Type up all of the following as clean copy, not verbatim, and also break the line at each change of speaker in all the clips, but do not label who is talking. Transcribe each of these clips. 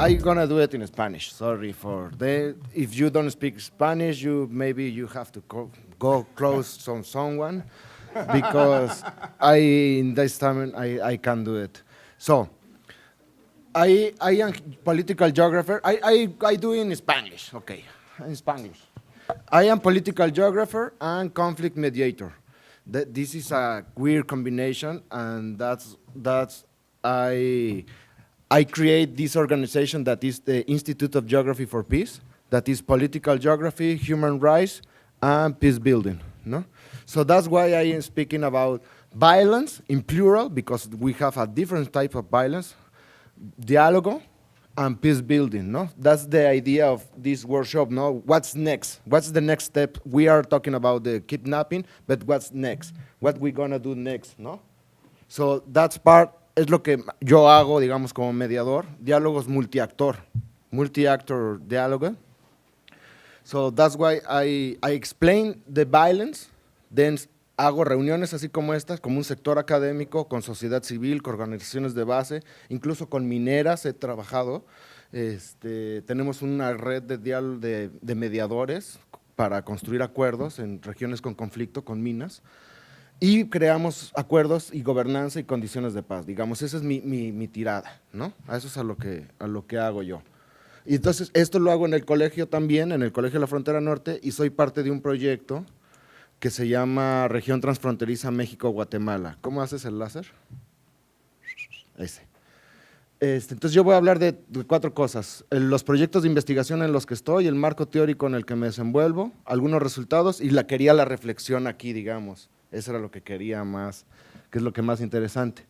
I'm gonna do it in Spanish. Sorry for that. If you don't speak Spanish, maybe you have to go close on someone, because in this time I can do it. So I am political geographer. I do in Spanish. Okay, in Spanish. I am political geographer and conflict mediator. This is a weird combination, and that's I create this organization that is the Institute of Geography for Peace, that is political geography, human rights, and peace building. No? So that's why I am speaking about violence in plural, because we have a different type of violence, diálogo, and peace building. No? That's the idea of this workshop. No? What's next? What's the next step? We are talking about the kidnapping, but what's next? What we gonna do next? No? So that's part. Es lo que yo hago, digamos, como mediador. Diálogos multi-actor dialogue. So that's why I explain the violence, then hago reuniones así como estas, como un sector académico, con sociedad civil, con organizaciones de base, incluso con mineras he trabajado. Tenemos una red de mediadores para construir acuerdos en regiones con conflicto, con minas. Y creamos acuerdos y gobernanza y condiciones de paz, digamos, esa es mi tirada, ¿no? A eso es a lo que hago yo. Y entonces, esto lo hago en el colegio también, en el Colegio de la Frontera Norte, y soy parte de un proyecto que se llama Región Transfronteriza México-Guatemala. ¿Cómo haces el láser? Ese. Entonces, yo voy a hablar de 4 cosas: los proyectos de investigación en los que estoy, el marco teórico en el que me desenvuelvo, algunos resultados, y quería la reflexión aquí, digamos. Eso era lo que quería más, que es lo que más interesante.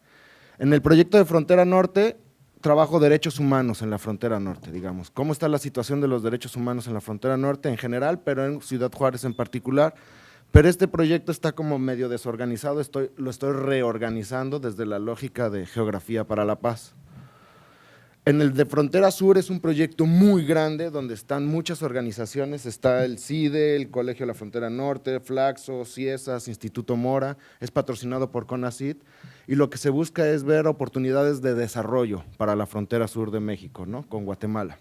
En el proyecto de Frontera Norte, trabajo derechos humanos en la Frontera Norte, digamos. ¿Cómo está la situación de los derechos humanos en la Frontera Norte en general, pero en Ciudad Juárez en particular? Pero este proyecto está como medio desorganizado, lo estoy reorganizando desde la lógica de Geografía para la Paz. En el de Frontera Sur es un proyecto muy grande donde están muchas organizaciones, está el CIDE, el Colegio de la Frontera Norte, Flaxo, CIESAS, Instituto Mora, es patrocinado por CONACYT, y lo que se busca es ver oportunidades de desarrollo para la frontera sur de México, ¿no? Con Guatemala.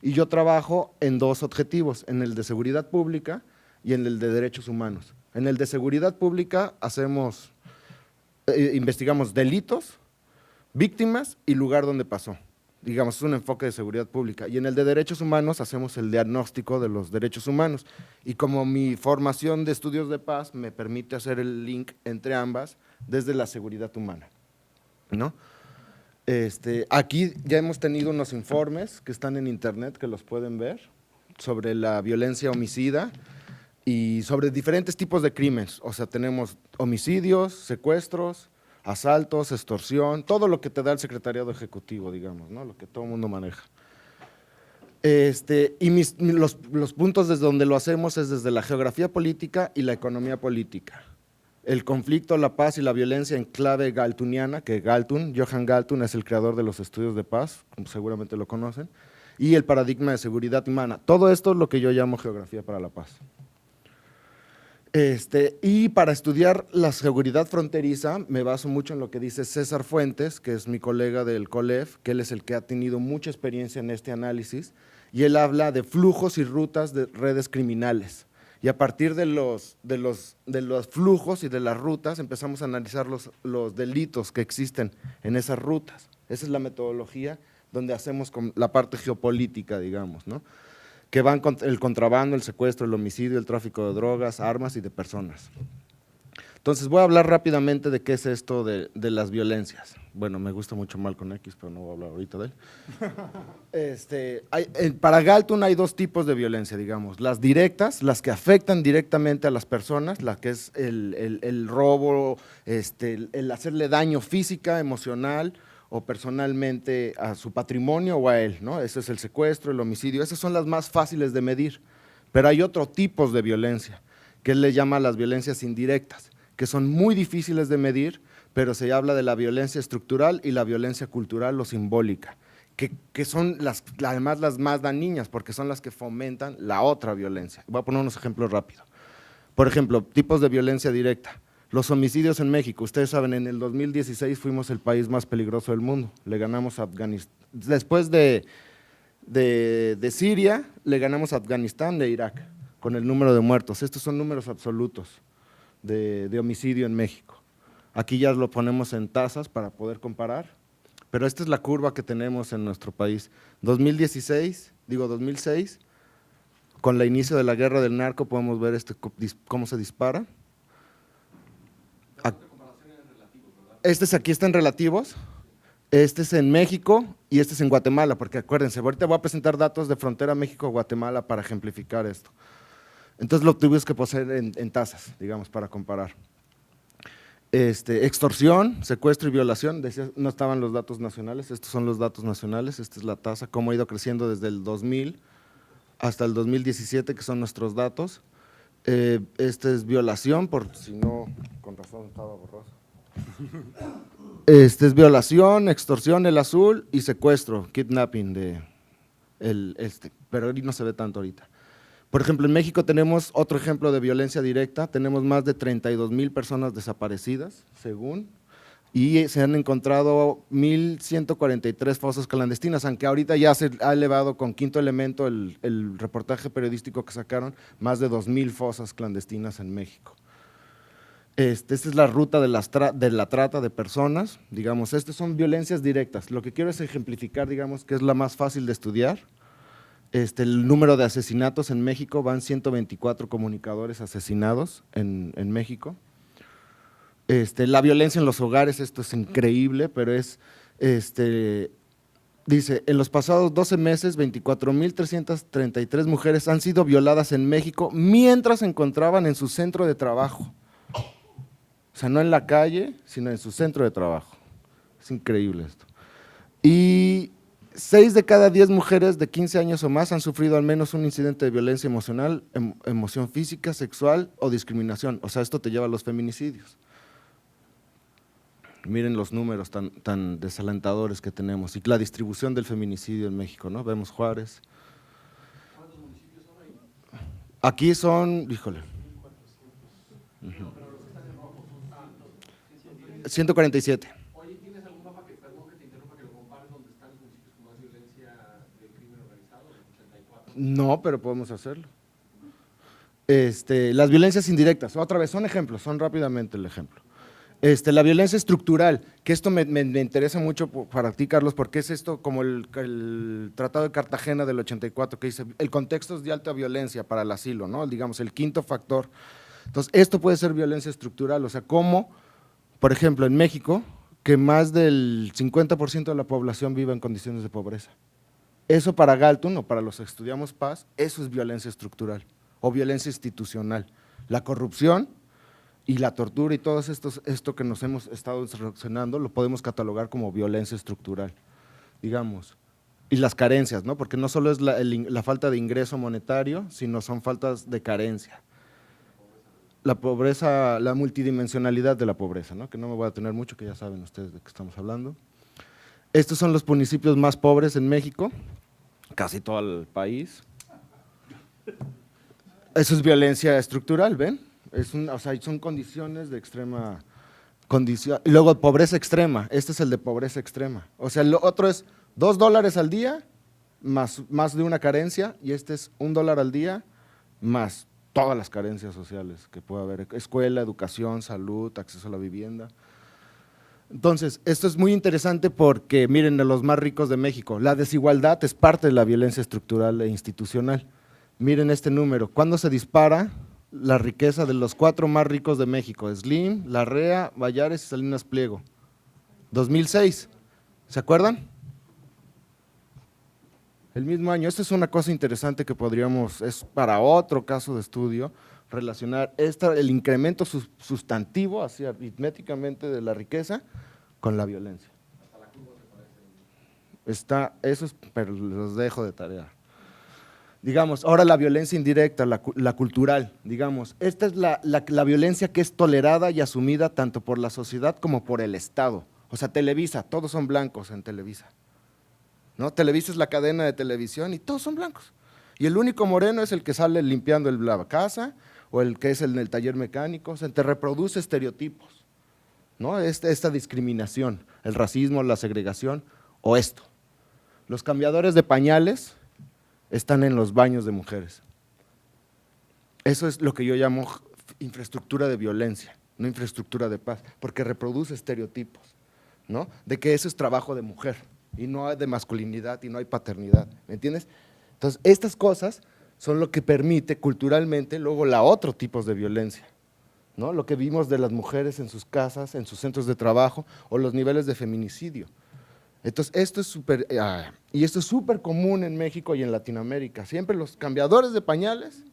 Y yo trabajo en 2 objetivos, en el de seguridad pública y en el de derechos humanos. En el de seguridad pública investigamos delitos, víctimas y lugar donde pasó. Digamos, es un enfoque de seguridad pública. Y en el de derechos humanos hacemos el diagnóstico de los derechos humanos. Y como mi formación de estudios de paz me permite hacer el link entre ambas desde la seguridad humana, ¿no? Aquí ya hemos tenido unos informes que están en internet, que los pueden ver, sobre la violencia homicida y sobre diferentes tipos de crímenes. O sea, tenemos homicidios, secuestros, asaltos, extorsión, todo lo que te da el secretariado ejecutivo, digamos, ¿no? Lo que todo el mundo maneja. Los puntos desde donde lo hacemos es desde la geografía política y la economía política. El conflicto, la paz y la violencia en clave galtuniana, que Johan Galtung es el creador de los estudios de paz, como seguramente lo conocen, y el paradigma de seguridad humana. Todo esto es lo que yo llamo geografía para la paz. Y para estudiar la seguridad fronteriza me baso mucho en lo que dice César Fuentes, que es mi colega del COLEF, que él es el que ha tenido mucha experiencia en este análisis, y él habla de flujos y rutas de redes criminales. Y a partir de los flujos y de las rutas empezamos a analizar los delitos que existen en esas rutas. Esa es la metodología donde hacemos con la parte geopolítica, digamos, ¿no? Que van con el contrabando, el secuestro, el homicidio, el tráfico de drogas, armas y de personas. Entonces voy a hablar rápidamente de qué es esto de las violencias. Bueno, me gusta mucho Malcolm X, pero no voy a hablar ahorita de él. Para Galtung hay 2 tipos de violencia, digamos. Las directas, las que afectan directamente a las personas, la que es el robo, el hacerle daño física, emocional o personalmente a su patrimonio o a él, ¿no? Ese es el secuestro, el homicidio, esas son las más fáciles de medir. Pero hay otros tipos de violencia, que él le llama las violencias indirectas, que son muy difíciles de medir, pero se habla de la violencia estructural y la violencia cultural o simbólica, que son además las más dañinas, porque son las que fomentan la otra violencia. Voy a poner unos ejemplos rápidos. Por ejemplo, tipos de violencia directa. Los homicidios en México, ustedes saben, en el 2016 fuimos el país más peligroso del mundo, le ganamos a Afganistán. Después de de Siria, le ganamos a Afganistán e Irak, con el número de muertos. Estos son números absolutos de homicidio en México. Aquí ya lo ponemos en tasas para poder comparar, pero esta es la curva que tenemos en nuestro país. 2006, con el inicio de la guerra del narco, podemos ver cómo se dispara. Aquí están relativos, este es en México y este es en Guatemala, porque acuérdense, ahorita voy a presentar datos de frontera México-Guatemala para ejemplificar esto. Entonces lo tuvimos que poner en tasas, digamos, para comparar. Extorsión, secuestro y violación, decía, no estaban los datos nacionales, estos son los datos nacionales, esta es la tasa, cómo ha ido creciendo desde el 2000 hasta el 2017, que son nuestros datos. Esta es violación, por si no, con razón estaba borroso. Es violación, extorsión, el azul, y secuestro, kidnapping, pero no se ve tanto ahorita. Por ejemplo, en México tenemos otro ejemplo de violencia directa, tenemos más de 32,000 personas desaparecidas, según, y se han encontrado 1,143 fosas clandestinas, aunque ahorita ya se ha elevado con Quinto Elemento el reportaje periodístico que sacaron, más de 2,000 fosas clandestinas en México. Esta es la ruta de la trata de personas, digamos, estas son violencias directas. Lo que quiero es ejemplificar, digamos, que es la más fácil de estudiar. El número de asesinatos en México, van 124 comunicadores asesinados en México. La violencia en los hogares, esto es increíble, pero dice, en los pasados 12 meses, 24,333 mujeres han sido violadas en México mientras se encontraban en su centro de trabajo. O sea, no en la calle, sino en su centro de trabajo. Es increíble esto. Y 6 de cada 10 mujeres de 15 años o más han sufrido al menos un incidente de violencia emocional, emoción física, sexual o discriminación. O sea, esto te lleva a los feminicidios. Miren los números tan desalentadores que tenemos y la distribución del feminicidio en México, ¿no? Vemos Juárez. ¿Cuántos municipios son ahí? Aquí son, híjole. 147.
Oye, ¿tienes algún mapa perdón que te interrumpa, que lo compares donde están los municipios con más violencia del crimen organizado, los 84?
No, pero podemos hacerlo. Las violencias indirectas, otra vez, son ejemplos, son rápidamente el ejemplo. La violencia estructural, que esto me interesa mucho para ti, Carlos, porque es esto como el Tratado de Cartagena del 84, que dice, el contexto es de alta violencia para el asilo, ¿no? Digamos, el quinto factor. Entonces, esto puede ser violencia estructural, o sea, cómo, por ejemplo, en México, que más del 50% de la población vive en condiciones de pobreza. Eso para Galton, o para los que estudiamos paz, eso es violencia estructural o violencia institucional. La corrupción y la tortura y todo esto que nos hemos estado relacionando lo podemos catalogar como violencia estructural, digamos. Y las carencias, ¿no? Porque no solo es la falta de ingreso monetario, sino son faltas de carencia. La pobreza, la multidimensionalidad de la pobreza, ¿no? Que no me voy a detener mucho, que ya saben ustedes de qué estamos hablando. Estos son los municipios más pobres en México, casi todo el país. Eso es violencia estructural, ¿ven? O sea, son condiciones de extrema condición. Y luego pobreza extrema, este es el de pobreza extrema. O sea, el otro es $2 al día más de una carencia, y este es $1 al día más todas las carencias sociales que puede haber, escuela, educación, salud, acceso a la vivienda. Entonces, esto es muy interesante porque, miren, de los más ricos de México, la desigualdad es parte de la violencia estructural e institucional. Miren este número, ¿cuándo se dispara la riqueza de los 4 más ricos de México? Slim, Larrea, Vallares y Salinas Pliego. 2006, ¿se acuerdan? El mismo año. Esta es una cosa interesante que es para otro caso de estudio, relacionar el incremento sustantivo, así aritméticamente, de la riqueza con la violencia. Hasta la curva se parece. Eso es, pero los dejo de tarea. Digamos, ahora la violencia indirecta, la cultural, digamos, esta es la violencia que es tolerada y asumida tanto por la sociedad como por el Estado. O sea, Televisa, todos son blancos en Televisa, ¿no? Televisa es la cadena de televisión y todos son blancos. Y el único moreno es el que sale limpiando la casa o el que es en el taller mecánico, o sea, te reproduce estereotipos, ¿no? Esta discriminación, el racismo, la segregación o esto. Los cambiadores de pañales están en los baños de mujeres. Eso es lo que yo llamo infraestructura de violencia, no infraestructura de paz, porque reproduce estereotipos, ¿no? De que eso es trabajo de mujer y no hay de masculinidad y no hay paternidad, ¿me entiendes? Entonces, estas cosas son lo que permite culturalmente luego la otro tipos de violencia, ¿no? Lo que vimos de las mujeres en sus casas, en sus centros de trabajo o los niveles de feminicidio. Entonces, esto es súper común en México y en Latinoamérica. Siempre los cambiadores de pañales.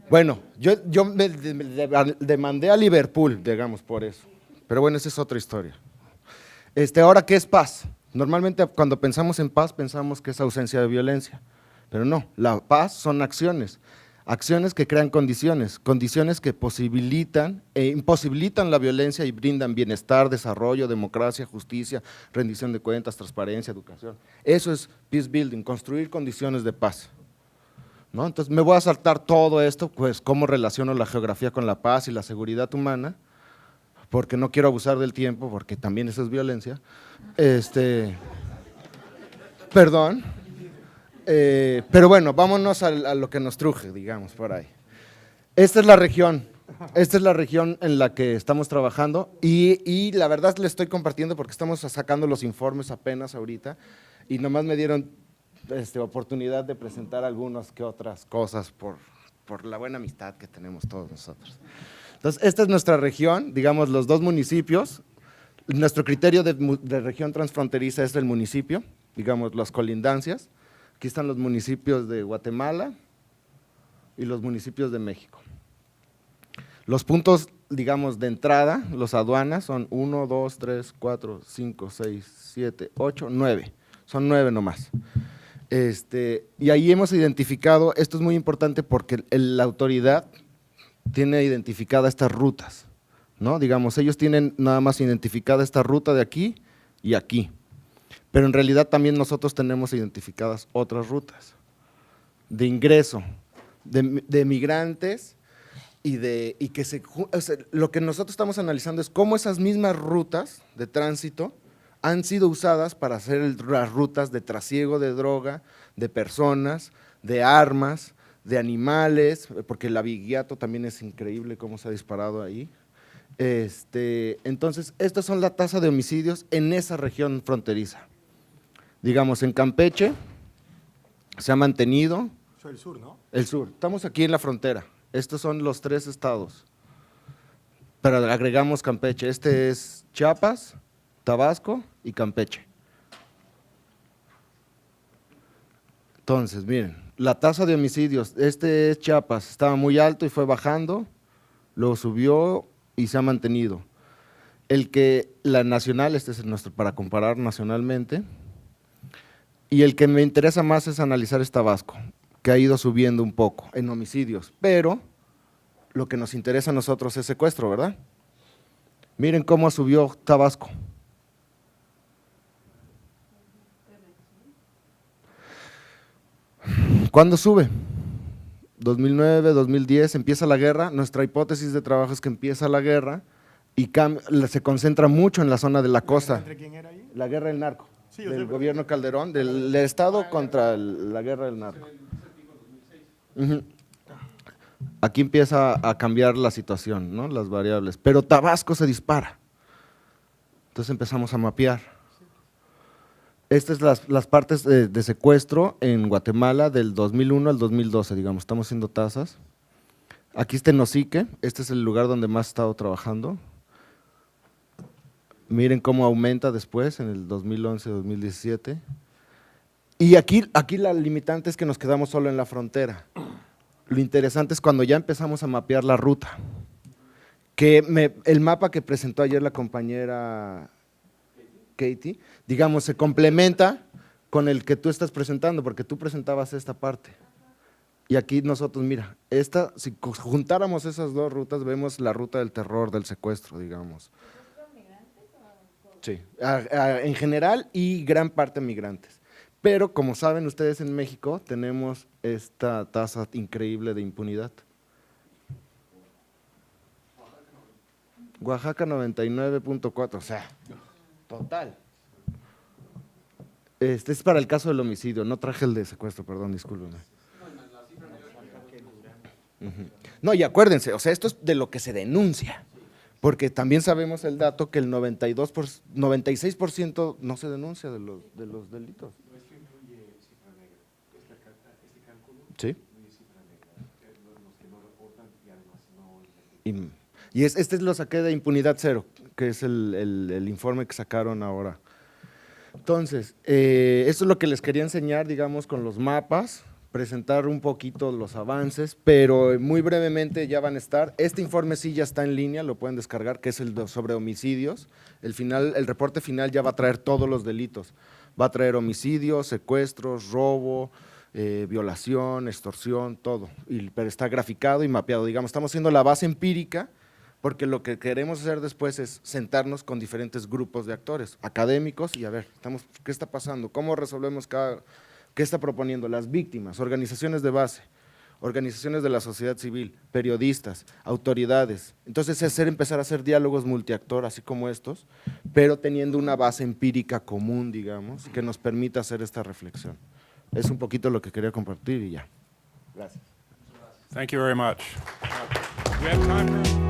Bueno, yo me demandé a Liverpool, digamos, por eso. Pero bueno, esa es otra historia. Ahora, ¿qué es paz? Normalmente cuando pensamos en paz pensamos que es ausencia de violencia, pero no, la paz son acciones, acciones que crean condiciones, condiciones que posibilitan e imposibilitan la violencia y brindan bienestar, desarrollo, democracia, justicia, rendición de cuentas, transparencia, educación. Eso es peace building, construir condiciones de paz, ¿no? Entonces me voy a saltar todo esto, pues cómo relaciono la geografía con la paz y la seguridad humana, porque no quiero abusar del tiempo, porque también eso es violencia. Perdón. Pero bueno, vámonos a lo que nos truje, digamos, por ahí. Esta es la región en la que estamos trabajando y la verdad le estoy compartiendo porque estamos sacando los informes apenas ahorita y nomás me dieron oportunidad de presentar algunas que otras cosas por la buena amistad que tenemos todos nosotros. Entonces, esta es nuestra región, digamos, los dos municipios. Nuestro criterio de región transfronteriza es el municipio, digamos, las colindancias. Aquí están los municipios de Guatemala y los municipios de México. Los puntos, digamos, de entrada, los aduanas, son 1, 2, 3, 4, 5, 6, 7, 8, 9. Son 9 nomás. Y ahí hemos identificado, esto es muy importante porque la autoridad tiene identificadas estas rutas, ¿no? Digamos, ellos tienen nada más identificada esta ruta de aquí y aquí, pero en realidad también nosotros tenemos identificadas otras rutas de ingreso, de migrantes y que o sea, lo que nosotros estamos analizando es cómo esas mismas rutas de tránsito han sido usadas para hacer las rutas de trasiego de droga, de personas, de armas, de animales, porque el abigeato también es increíble cómo se ha disparado ahí. Entonces, estas son la tasa de homicidios en esa región fronteriza. Digamos, en Campeche se ha mantenido.
Eso es el sur, ¿no?
El sur, estamos aquí en la frontera, estos son los 3 estados, pero agregamos Campeche, este es Chiapas, Tabasco y Campeche. Entonces, miren, la tasa de homicidios, este es Chiapas, estaba muy alto y fue bajando, luego subió y se ha mantenido. La nacional, este es el nuestro para comparar nacionalmente, y el que me interesa más es analizar es Tabasco, que ha ido subiendo un poco en homicidios, pero lo que nos interesa a nosotros es secuestro, ¿verdad? Miren cómo subió Tabasco. ¿Cuándo sube? 2009, 2010, empieza la guerra, nuestra hipótesis de trabajo es que empieza la guerra y se concentra mucho en la zona de la costa.
¿Entre quién era ahí?
La guerra del narco,
Sí, yo
del
sé, pero-
gobierno Calderón, del Estado contra la guerra del narco. Ujú. Aquí empieza a cambiar la situación, ¿no? Las variables, pero Tabasco se dispara. Entonces empezamos a mapear. Estas es las partes de secuestro en Guatemala del 2001 al 2012, digamos, estamos haciendo tasas. Aquí está Nosique, este es el lugar donde más he estado trabajando. Miren cómo aumenta después en el 2011, 2017. Y aquí la limitante es que nos quedamos solo en la frontera. Lo interesante es cuando ya empezamos a mapear la ruta, el mapa que presentó ayer la compañera Katie, digamos, se complementa con el que tú estás presentando, porque tú presentabas esta parte. Y aquí nosotros, mira, si juntáramos esas dos rutas, vemos la ruta del terror, del secuestro, digamos. Sí, en general y gran parte migrantes. Pero como saben ustedes, en México tenemos esta tasa increíble de impunidad. Oaxaca 99.4, o sea, total. Este es para el caso del homicidio, no traje el de secuestro, perdón, discúlpenme. Ujú. No, y acuérdense, o sea, esto es de lo que se denuncia, porque también sabemos el dato que el 96% no se denuncia de los delitos.
No es que incluye cifra negra. Este cálculo
Sí.
incluye cifra negra. Los que no reportan y además no
Este lo saqué de Impunidad Cero, que es el informe que sacaron ahora. Entonces, esto es lo que les quería enseñar, digamos, con los mapas, presentar un poquito los avances, pero muy brevemente ya van a estar. Este informe sí ya está en línea, lo pueden descargar, que es sobre homicidios. El reporte final ya va a traer todos los delitos. Va a traer homicidios, secuestros, robo, violación, extorsión, todo. Pero está graficado y mapeado. Digamos, estamos haciendo la base empírica, porque lo que queremos hacer después es sentarnos con diferentes grupos de actores, académicos, y a ver, ¿qué está pasando? ¿Cómo resolvemos qué está proponiendo? Las víctimas, organizaciones de base, organizaciones de la sociedad civil, periodistas, autoridades. Entonces, empezar a hacer diálogos multiactor, así como estos, pero teniendo una base empírica común, digamos, que nos permita hacer esta reflexión. Es un poquito lo que quería compartir y ya. Gracias.
Thank you very much. Do we have time for